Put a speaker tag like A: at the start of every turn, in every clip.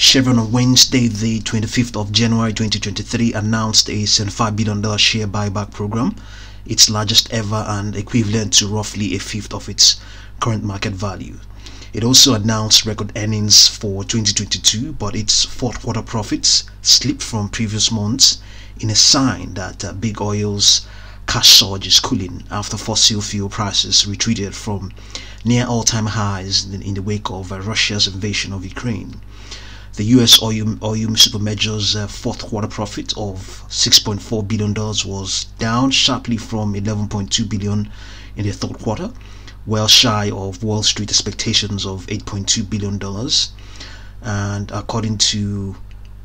A: Chevron on Wednesday, the 25th of January 2023, announced a $75 billion share buyback program, its largest ever and equivalent to roughly a fifth of its current market value. It also announced record earnings for 2022, but its fourth quarter profits slipped from previous months in a sign that big oil's cash surge is cooling after fossil fuel prices retreated from near all-time highs in the wake of Russia's invasion of Ukraine. The US oil supermajor's fourth quarter profit of $6.4 billion was down sharply from $11.2 billion in the third quarter, well shy of Wall Street expectations of $8.2 billion. And according to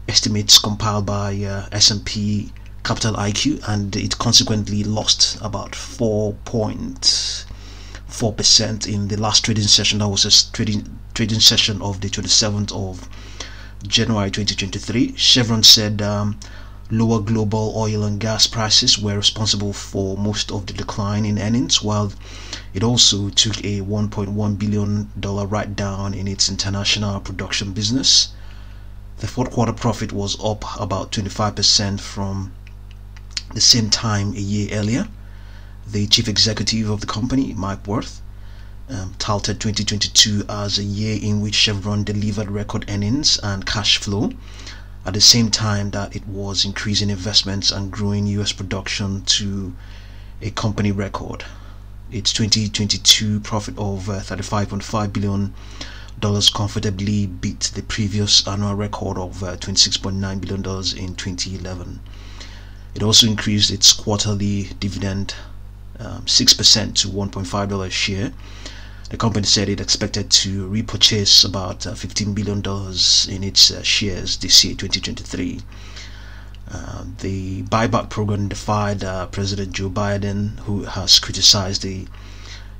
A: estimates compiled by S&P Capital IQ, and it consequently lost about 4.4% in the last trading session. That was a trading session of the 27th of January 2023. Chevron said lower global oil and gas prices were responsible for most of the decline in earnings, while it also took a $1.1 billion write-down in its international production business. The fourth quarter profit was up about 25% from the same time a year earlier. The chief executive of the company, Mike Wirth, touted 2022 as a year in which Chevron delivered record earnings and cash flow at the same time that it was increasing investments and growing US production to a company record. Its 2022 profit of $35.5 billion comfortably beat the previous annual record of $26.9 billion in 2011. It also increased its quarterly dividend 6% to $1.5 a share. The company said it expected to repurchase about $15 billion in its shares this year, 2023. The buyback program defied President Joe Biden, who has criticized the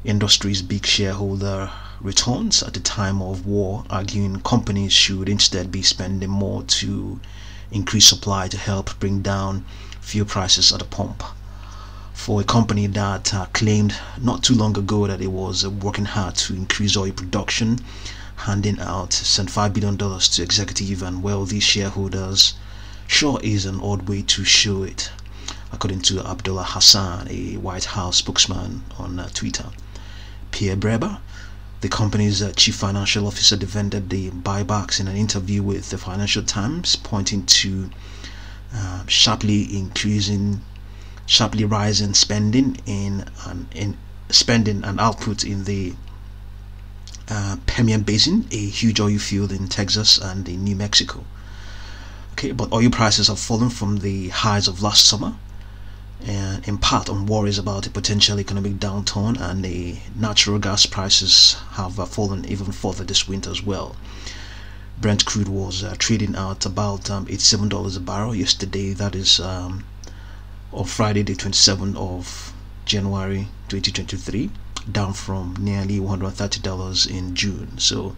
A: industry's big shareholder returns at the time of war, arguing companies should instead be spending more to increase supply to help bring down fuel prices at the pump. For a company that claimed not too long ago that it was working hard to increase oil production, handing out $75 billion to executive and wealthy shareholders sure is an odd way to show it, according to Abdullah Hassan, a White House spokesman, on Twitter. Pierre Breber, the company's chief financial officer, defended the buybacks in an interview with the Financial Times, pointing to sharply rising spending and output in the Permian Basin, a huge oil field in Texas and in New Mexico. Okay, but oil prices have fallen from the highs of last summer, and in part on worries about a potential economic downturn, and the natural gas prices have fallen even further this winter as well. Brent crude was trading at about $87 a barrel yesterday. That is on Friday the 27th of January 2023, down from nearly $130 in June. So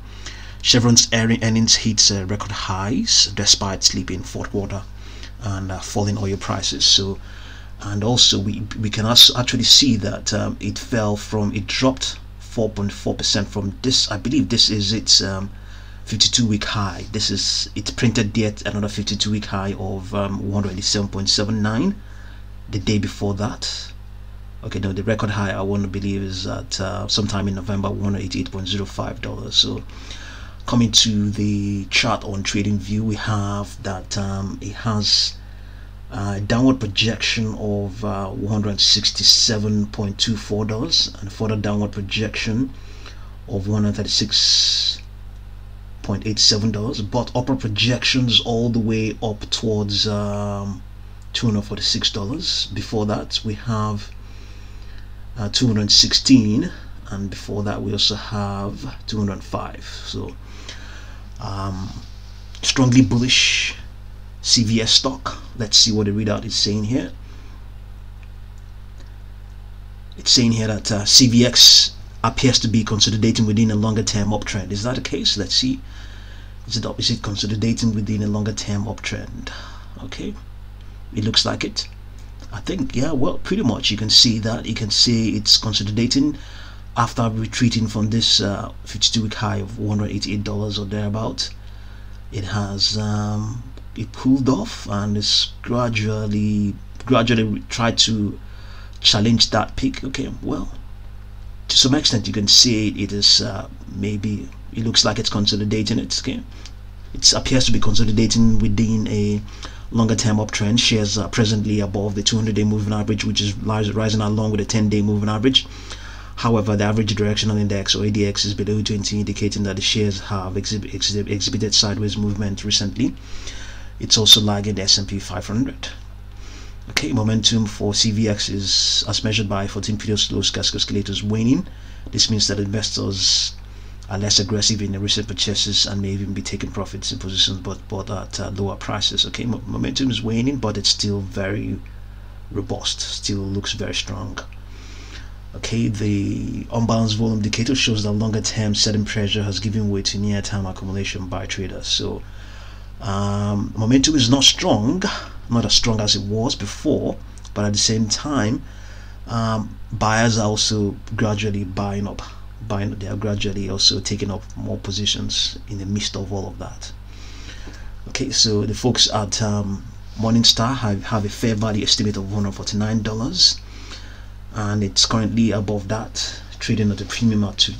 A: Chevron's earnings hit record highs despite slipping fourth quarter and falling oil prices. So, and also we can also actually see that it dropped 4.4% from this. I believe this is its 52-week high. It printed yet another 52-week high of 187.79 the day before that. Okay, no, the record high I want to believe is at sometime in November, $188.05. So coming to the chart on TradingView, we have that it has a downward projection of $167.24 and a further downward projection of $136.87, but upper projections all the way up towards $246. Before that we have 216, and before that we also have 205. So strongly bullish CVX stock. Let's see what the readout is saying here. It's saying here that CVX appears to be consolidating within a longer term uptrend. Is that the case? Let's see. Is it consolidating within a longer term uptrend? Okay, it looks like it. I think, yeah, well, pretty much you can see that. You can see it's consolidating after retreating from this 52-week high of $188 or thereabout. it has it pulled off and it's gradually tried to challenge that peak. Okay, well, to some extent you can see it is maybe it looks like it's consolidating it. Okay, it appears to be consolidating within a longer term uptrend. Shares are presently above the 200-day moving average, which is rising along with the 10-day moving average. However, the average directional index, or ADX, is below 20, indicating that the shares have exhibited sideways movement recently. It's also lagging the S&P 500. Okay, momentum for CVX is, as measured by 14-period slow stochastic oscillators, waning. This means that investors are less aggressive in the recent purchases and may even be taking profits in positions but bought at lower prices. Okay, momentum is waning, but it's still very robust, still looks very strong. Okay, the unbalanced volume indicator shows that longer term selling pressure has given way to near term accumulation by traders. So momentum is not strong, not as strong as it was before, but at the same time buyers are also gradually buying up. They are gradually also taking up more positions in the midst of all of that. Okay, so the folks at Morningstar have a fair value estimate of $149, and it's currently above that, trading at a premium to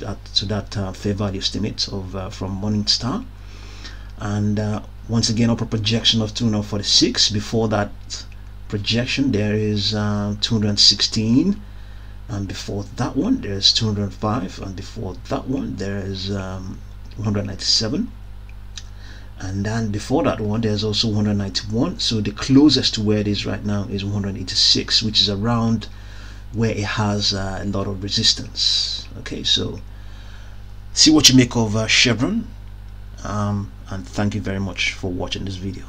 A: that fair value estimate of from Morningstar. And once again, upper projection of 246. Before that projection there is 216, and before that one there's 205, and before that one there is 197, and then before that one there's also 191. So the closest to where it is right now is 186, which is around where it has a lot of resistance. Okay, so see what you make of Chevron, and thank you very much for watching this video.